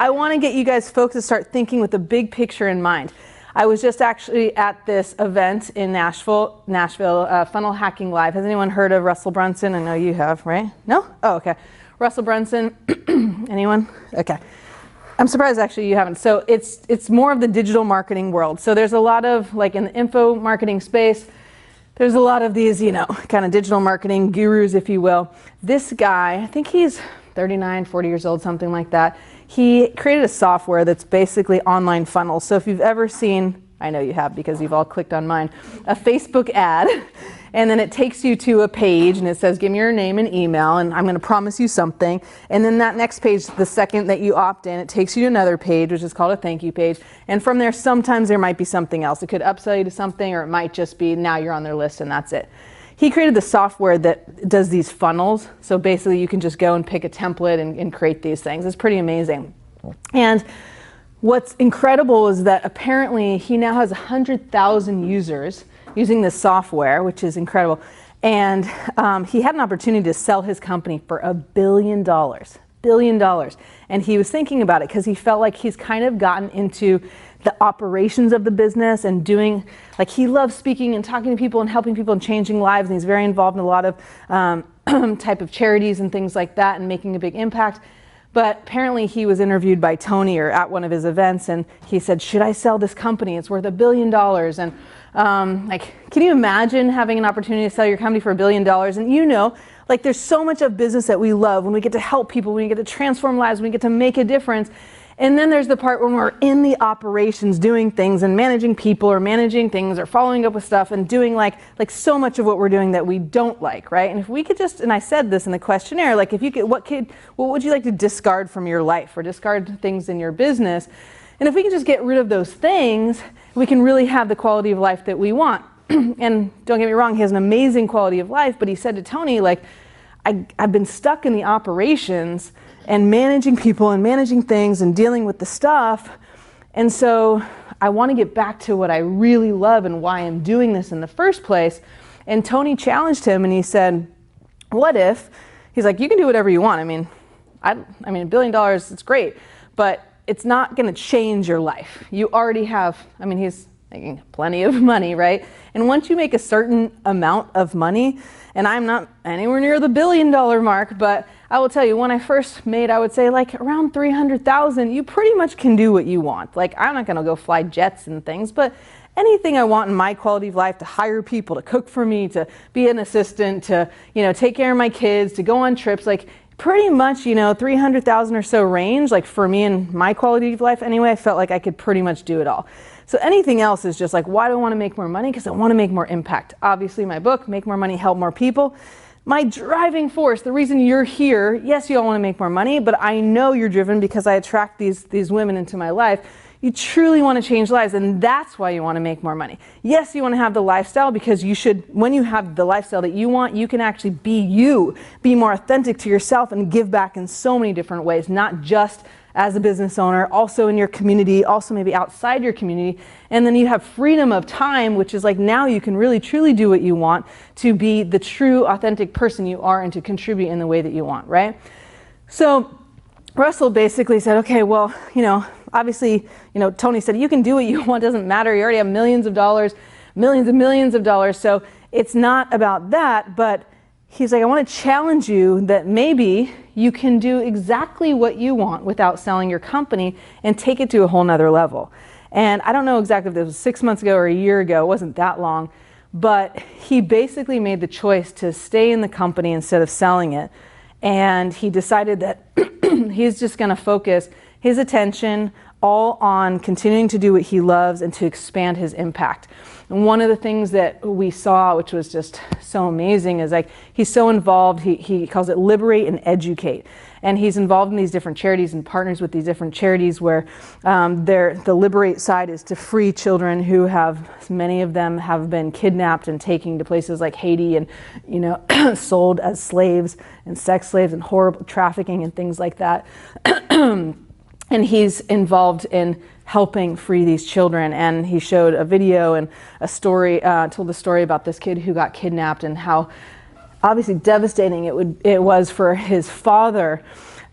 I want to get you guys folks to start thinking with the big picture in mind. I was just actually at this event in Nashville Funnel Hacking Live. Has anyone heard of Russell Brunson? I know you have, right? No? Oh, okay. Russell Brunson. Anyone? Okay. I'm surprised actually you haven't. So it's more of the digital marketing world. So there's a lot of, like in the info marketing space, there's a lot of these, kind of digital marketing gurus, if you will. This guy, I think he's 39, 40 years old, something like that. He created a software that's basically online funnels. So if you've ever seen, I know you have because you've all clicked on mine, a Facebook ad, and then it takes you to a page and it says, give me your name and email, and I'm going to promise you something. And then that next page, the second that you opt in, it takes you to another page, which is called a thank you page. And from there, sometimes there might be something else. It could upsell you to something, or it might just be now you're on their list and that's it. He created the software that does these funnels. So basically you can just go and pick a template and create these things. It's pretty amazing. And what's incredible is that apparently he now has 100,000 users using this software, which is incredible. And he had an opportunity to sell his company for $1 billion. $1 billion. And he was thinking about it because he felt like he's kind of gotten into the operations of the business and doing, like he loves speaking and talking to people and helping people and changing lives. And he's very involved in a lot of type of charities and things like that and making a big impact. But apparently he was interviewed by Tony or at one of his events, and he said, should I sell this company? It's worth $1 billion. And can you imagine having an opportunity to sell your company for $1 billion? And there's so much of business that we love when we get to help people, when we get to transform lives, when we get to make a difference. And then there's the part when we're in the operations doing things and managing people or managing things or following up with stuff and doing like so much of what we're doing that we don't like, right? And if we could just, and I said this in the questionnaire, like if you could, what would you like to discard from your life or discard things in your business? And if we can just get rid of those things, we can really have the quality of life that we want. And don't get me wrong, he has an amazing quality of life, but he said to Tony, I've been stuck in the operations and managing people and managing things and dealing with the stuff. And so I want to get back to what I really love and why I'm doing this in the first place. And Tony challenged him and he said, what if, he's like, you can do whatever you want. I mean, $1 billion, it's great, but it's not going to change your life. You already have, he's making plenty of money, right? And once you make a certain amount of money, and I'm not anywhere near the $1 billion mark, but I will tell you, when I first made, I would say around 300,000, you pretty much can do what you want. I'm not gonna go fly jets and things, but anything I want in my quality of life, to hire people, to cook for me, to be an assistant, to, take care of my kids, to go on trips, pretty much, 300,000 or so range, for me and my quality of life anyway, I felt like I could pretty much do it all. So anything else is just why do I want to make more money? Because I want to make more impact. Obviously my book, Make More Money, Help More People. My driving force, the reason you're here, yes, you all want to make more money, but I know you're driven because I attract these women into my life. You truly want to change lives, and that's why you want to make more money. Yes, you want to have the lifestyle because you should, when you have the lifestyle that you want, you can actually be you, be more authentic to yourself and give back in so many different ways, not just as a business owner, also in your community, also maybe outside your community. And then you have freedom of time, which is now you can really truly do what you want to be the true authentic person you are and to contribute in the way that you want, right? So Russell basically said, okay, well, obviously, Tony said, you can do what you want, doesn't matter. You already have millions of dollars, millions and millions of dollars. So it's not about that, but he's like, I want to challenge you that maybe you can do exactly what you want without selling your company and take it to a whole nother level. And I don't know exactly if this was 6 months ago or a year ago, it wasn't that long, but he basically made the choice to stay in the company instead of selling it. And he decided that he's just going to focus his attention all on continuing to do what he loves and to expand his impact. And one of the things that we saw, which was just so amazing, is he's so involved, he calls it liberate and educate. And he's involved in these different charities and partners with these different charities where the liberate side is to free children who many of them have been kidnapped and taken to places like Haiti and, sold as slaves and sex slaves and horrible trafficking and things like that. And he's involved in helping free these children. And he showed a video and a story, told a story about this kid who got kidnapped and how obviously devastating it was for his father.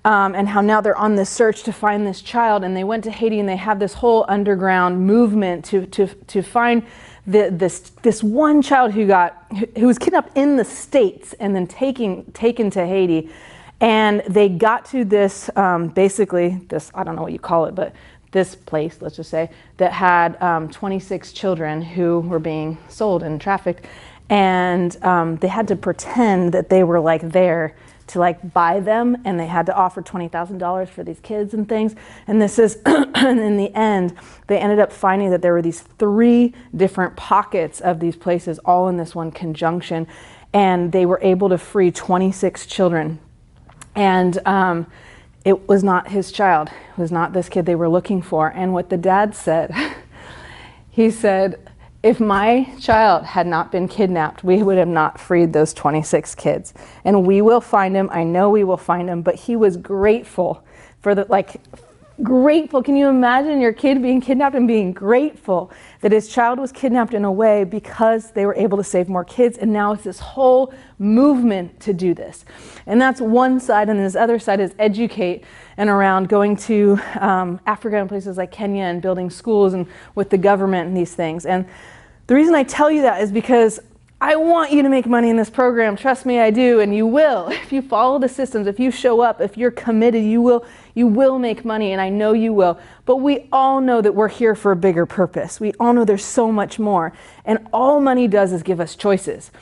and how now they're on this search to find this child. And they went to Haiti, and they have this whole underground movement to find this one child who was kidnapped in the States and then taken to Haiti. And they got to this, basically this, I don't know what you call it, but this place, let's just say, that had 26 children who were being sold and trafficked. And they had to pretend that they were like there to like buy them, and they had to offer $20,000 for these kids and things. And this is, and in the end, they ended up finding that there were these 3 different pockets of these places all in this one conjunction, and they were able to free 26 children. And it was not his child. It was not this kid they were looking for. And what the dad said, he said, if my child had not been kidnapped, we would have not freed those 26 kids. And we will find him. I know we will find him. But he was grateful for grateful. Can you imagine your kid being kidnapped and being grateful that his child was kidnapped in a way because they were able to save more kids? And now it's this whole movement to do this. And that's one side. And this other side is educate, and around going to Africa and places like Kenya and building schools and with the government and these things. And the reason I tell you that is because I want you to make money in this program. Trust me, I do, and you will. If you follow the systems, if you show up, if you're committed, you will make money, and I know you will. But we all know that we're here for a bigger purpose. We all know there's so much more. And all money does is give us choices.